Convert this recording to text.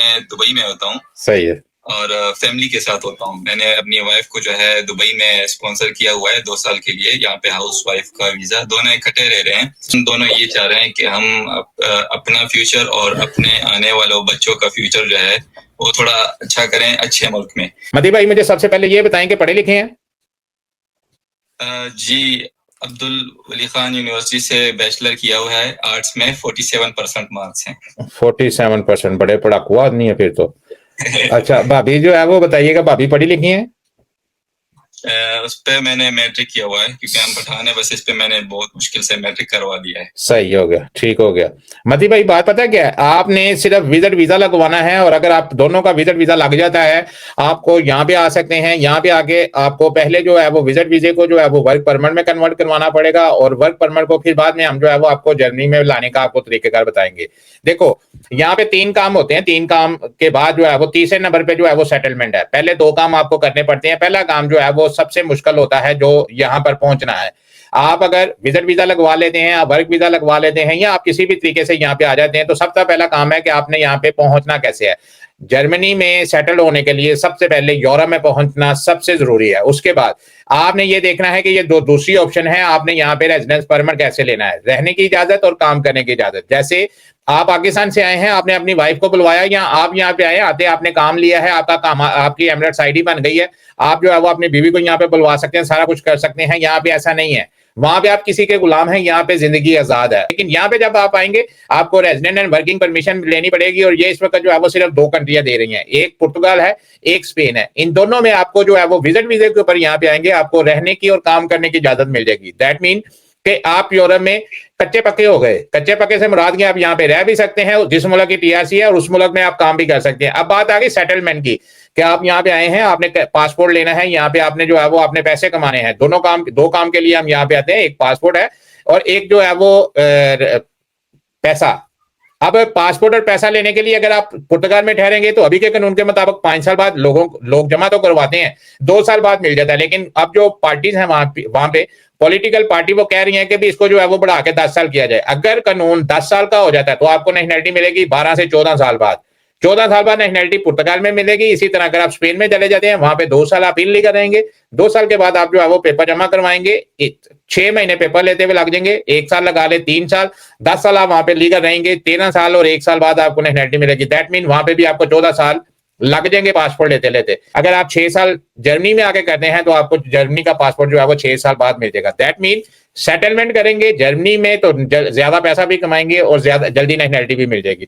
मैं दुबई में होता हूँ। सही है। और फैमिली के साथ होता हूँ। मैंने अपनी वाइफ को जो है दुबई में स्पॉन्सर किया हुआ है 2 साल के लिए। यहाँ पे हाउस वाइफ का वीजा, दोनों इकट्ठे रह रहे हैं। हम दोनों ये चाह रहे हैं कि हम अपना फ्यूचर और अपने आने वालों बच्चों का फ्यूचर जो है वो थोड़ा अच्छा करें अच्छे मुल्क में। मती भाई मुझे सबसे पहले ये बताएं कि पढ़े लिखे हैं? जी, अब्दुल वली खान यूनिवर्सिटी से बैचलर किया हुआ है आर्ट्स में। 47% मार्क्स हैं। 47%, बड़े पढ़ाकू आदमी है फिर तो। अच्छा, भाभी जो है वो बताइएगा, भाभी पढ़ी लिखी हैं? उस पे मैंने मैट्रिक किया हुआ है, क्योंकि हम पठान है, बस इस पे मैंने बहुत मुश्किल से मैट्रिक करवा दिया है। सही हो गया, ठीक हो गया। मती भाई बात पता है क्या है, आपने सिर्फ विजिट वीजा लगवाना है, और अगर आप दोनों का विजिट वीजा लग जाता है, आपको यहाँ पे आ सकते हैं। यहाँ पे आके आपको पहले जो है वो विजिट वीजे को जो है वो वर्क परमिट में कन्वर्ट करवाना पड़ेगा, और वर्क परमिट को फिर बाद में हम जो है वो आपको जर्मनी में लाने का आपको तरीकेकार बताएंगे। देखो, यहाँ पे 3 काम होते हैं। 3 काम के बाद जो है वो तीसरे नंबर पे जो है वो सेटलमेंट है। पहले 2 काम आपको करने पड़ते हैं। पहला काम जो है वो सबसे मुश्किल होता है, जो यहाँ पर पहुंचना है। आप अगर विजिट वीजा लगवा लेते हैं, आप वर्क वीजा लगवा लेते हैं, या आप किसी भी तरीके से यहाँ पे आ जाते हैं, तो सबसे पहला काम है कि आपने यहाँ पे पहुंचना कैसे है। जर्मनी में सेटल होने के लिए सबसे पहले यूरोप में पहुंचना सबसे जरूरी है। उसके बाद आपने ये देखना है कि ये दूसरी ऑप्शन है, आपने यहाँ पे रेजिडेंस परमिट कैसे लेना है, रहने की इजाजत और काम करने की इजाजत। जैसे आप पाकिस्तान से आए हैं, आपने अपनी वाइफ को बुलवाया, या आप यहाँ पे आए आते आपने काम लिया है, आपका काम, आपकी एमरेट्स आईडी बन गई है, आप जो है वो अपनी बीवी को यहाँ पे बुलवा सकते हैं, सारा कुछ कर सकते हैं। यहाँ पे ऐसा नहीं है। वहां पे आप किसी के गुलाम हैं, यहाँ पे जिंदगी आजाद है। लेकिन यहाँ पे जब आप आएंगे, आपको रेजिडेंट एंड वर्किंग परमिशन लेनी पड़ेगी, और ये इस वक्त जो है वो सिर्फ 2 कंट्रियां दे रही हैं, एक पुर्तगाल है, एक स्पेन है। इन दोनों में आपको जो है वो विजिट वीजे के ऊपर यहाँ पे आएंगे, आपको रहने की और काम करने की इजाजत मिल जाएगी। दैट मीन कि आप यूरोप में कच्चे पक्के हो गए। कच्चे पक्के से मुराद के आप यहाँ पे रह भी सकते हैं, जिस मुल्क की टीआरसी है, और उस मुल्क में आप काम भी कर सकते हैं। अब बात आ गई सेटलमेंट की, कि आप यहाँ पे आए हैं, आपने पासपोर्ट लेना है, यहाँ पे आपने जो है वो आपने पैसे कमाने हैं। 2 काम के लिए हम यहाँ पे आते हैं, एक पासपोर्ट है और एक जो है वो पैसा। अब पासपोर्ट और पैसा लेने के लिए अगर आप पुर्तगाल में ठहरेंगे, तो अभी के कानून के मुताबिक 5 साल बाद लोग जमा तो करवाते हैं, 2 साल बाद मिल जाता है। लेकिन अब जो पार्टीज हैं वहां पे पॉलिटिकल पार्टी वो कह रही है कि भी इसको जो है वो बढ़ा के 10 साल किया जाए। अगर कानून 10 साल का हो जाता है, तो आपको नेशनैलिटी मिलेगी 12 से 14 साल बाद। 14 साल बाद नेशनैलिटी पुर्तगाल में मिलेगी। इसी तरह अगर आप स्पेन में चले जाते हैं, वहां पे 2 साल आप इल्लीगल रहेंगे। 2 साल के बाद आप जो है वो पेपर जमा करवाएंगे। 6 महीने पेपर लेते हुए लग जाएंगे, 1 साल लगा ले 3 साल, 10 साल आप वहां पे लीगल रहेंगे। 13 साल और 1 साल बाद आपको नेशनैलिटी मिलेगी। दैट मीन वहां पे भी आपको 14 साल लग जाएंगे पासपोर्ट लेते लेते। अगर आप 6 साल जर्मनी में आके करते हैं, तो आपको जर्मनी का पासपोर्ट जो है वो 6 साल बाद मिल जाएगा। दैट मीन सेटलमेंट करेंगे जर्मनी में, तो ज्यादा पैसा भी कमाएंगे और ज्यादा जल्दी नेशनैलिटी भी मिल जाएगी।